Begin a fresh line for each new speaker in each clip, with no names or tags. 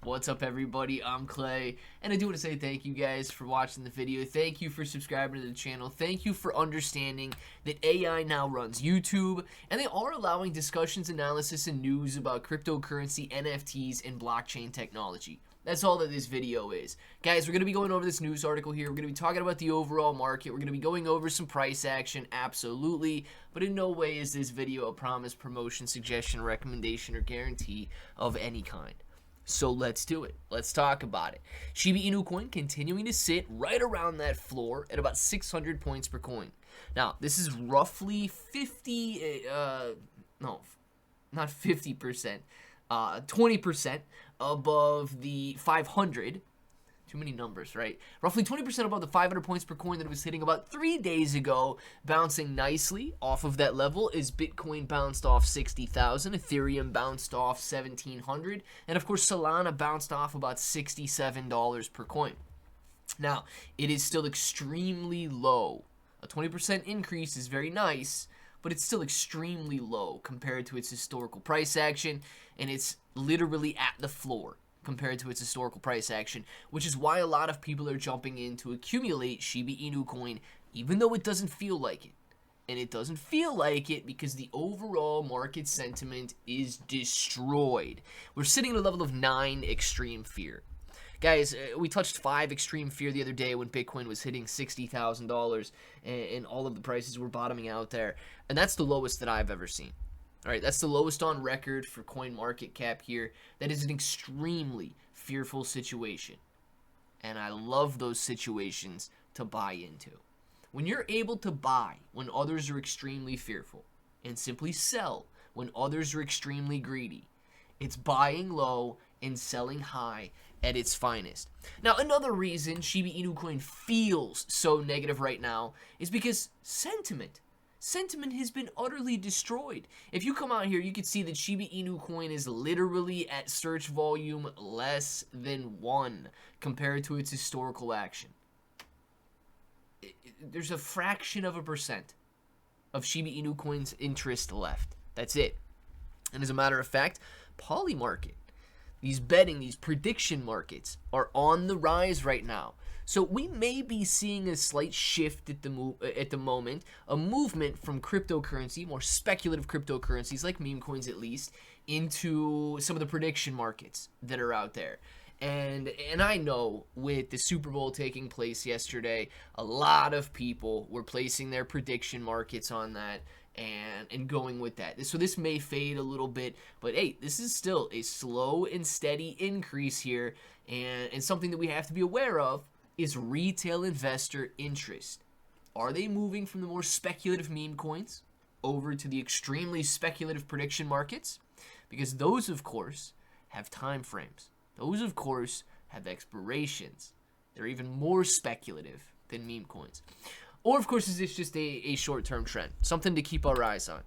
What's up, everybody? I'm Clay, and I do want to say thank you guys for watching the video. Thank you for subscribing to the channel. Thank you for understanding that AI now runs YouTube, and they are allowing discussions, analysis, and news about cryptocurrency, NFTs, and blockchain technology. That's all that this video is. Guys, we're going to be going over this news article here. We're going to be talking about the overall market. We're going to be going over some price action, absolutely. But in no way is this video a promise, promotion, suggestion, recommendation, or guarantee of any kind. So let's do it. Let's talk about it. Shiba Inu coin continuing to sit right around that floor at about 600 points per coin. Now, this is roughly 20% above the 500. Too many numbers, right? Roughly 20% above the 500 points per coin that it was hitting about 3 days ago, bouncing nicely off of that level as Bitcoin bounced off 60,000, Ethereum bounced off 1,700, and of course Solana bounced off about $67 per coin. Now, it is still extremely low. A 20% increase is very nice, but it's still extremely low compared to its historical price action, and it's literally at the floor compared to its historical price action, which is why a lot of people are jumping in to accumulate Shiba Inu coin, even though it doesn't feel like it. And it doesn't feel like it because the overall market sentiment is destroyed. We're sitting at a level of 9 extreme fear. Guys, we touched 5 extreme fear the other day when Bitcoin was hitting $60,000 and all of the prices were bottoming out there. And that's the lowest that I've ever seen. All right, that's the lowest on record for coin market cap here. That is an extremely fearful situation. And I love those situations to buy into. When you're able to buy when others are extremely fearful and simply sell when others are extremely greedy, it's buying low and selling high at its finest. Now, another reason Shiba Inu coin feels so negative right now is because sentiment has been utterly destroyed. If you come out here, you can see that Shiba Inu coin is literally at search volume less than 1 compared to its historical action. There's a fraction of a percent of Shiba Inu coin's interest left. That's it. And as a matter of fact, poly market, these betting, these prediction markets are on the rise right now. So we may be seeing a slight shift at the moment, a movement from cryptocurrency, more speculative cryptocurrencies like meme coins at least, into some of the prediction markets that are out there. And I know with the Super Bowl taking place yesterday, a lot of people were placing their prediction markets on that and going with that. So this may fade a little bit, but hey, this is still a slow and steady increase here, and something that we have to be aware of is retail investor interest. Are they moving from the more speculative meme coins over to the extremely speculative prediction markets? Because those, of course, have time frames. Those, of course, have expirations. They're even more speculative than meme coins. Or, of course, is this just a short-term trend? Something to keep our eyes on.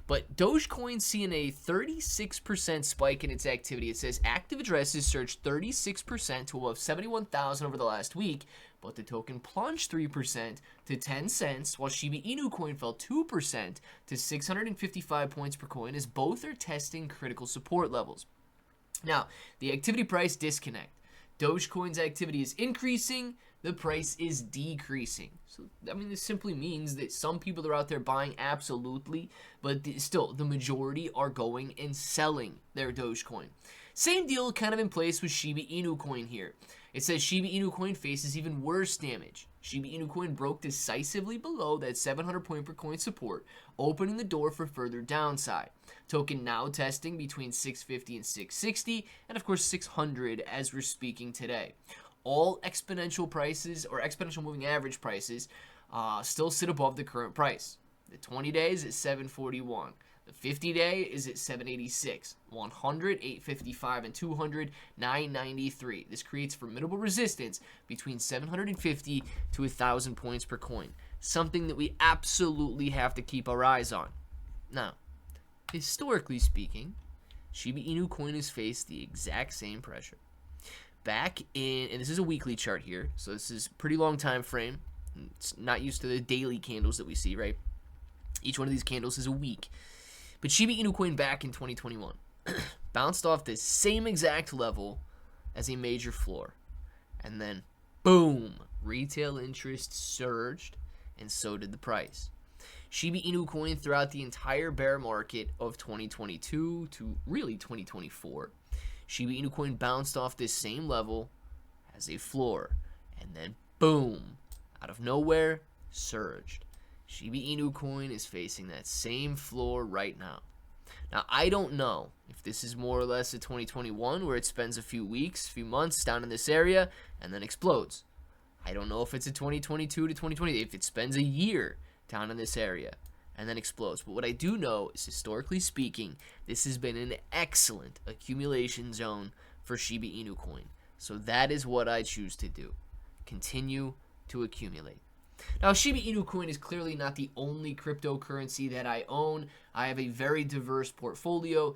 But Dogecoin seeing a 36% spike in its activity. It says active addresses surged 36% to above 71,000 over the last week, but the token plunged 3% to 10 cents, while Shiba Inu coin fell 2% to 655 points per coin, as both are testing critical support levels. Now, the activity price disconnect. Dogecoin's activity is increasing, the price is decreasing. So, I mean, this simply means that some people are out there buying absolutely, but still, the majority are going and selling their Dogecoin. Same deal kind of in place with Shiba Inu coin here. It says Shiba Inu coin faces even worse damage. Shiba Inu coin broke decisively below that 700 point per coin support, opening the door for further downside. Token now testing between 650 and 660, and of course 600 as we're speaking today. All exponential prices or exponential moving average prices still sit above the current price. The 20 days is 741. The 50-day is at 786, 100, 855, and 200, 993. This creates formidable resistance between 750 to 1,000 points per coin, something that we absolutely have to keep our eyes on. Now, historically speaking, Shiba Inu coin has faced the exact same pressure. Back in, and this is a weekly chart here, so this is a pretty long time frame. It's not used to the daily candles that we see, right? Each one of these candles is a week. But Shiba Inu coin back in 2021 bounced off the same exact level as a major floor. And then, boom, retail interest surged, and so did the price. Shiba Inu coin throughout the entire bear market of 2022 to really 2024, Shiba Inu coin bounced off this same level as a floor, and then boom, out of nowhere, surged. Shiba Inu coin is facing that same floor right now. Now, I don't know if this is more or less a 2021 where it spends a few weeks, few months down in this area and then explodes. I don't know if it's a 2022 to 2020, if it spends a year down in this area and then explodes. But what I do know is, historically speaking, this has been an excellent accumulation zone for Shiba Inu coin. So that is what I choose to do. Continue to accumulate. Now, Shiba Inu coin is clearly not the only cryptocurrency that I own. I have a very diverse portfolio.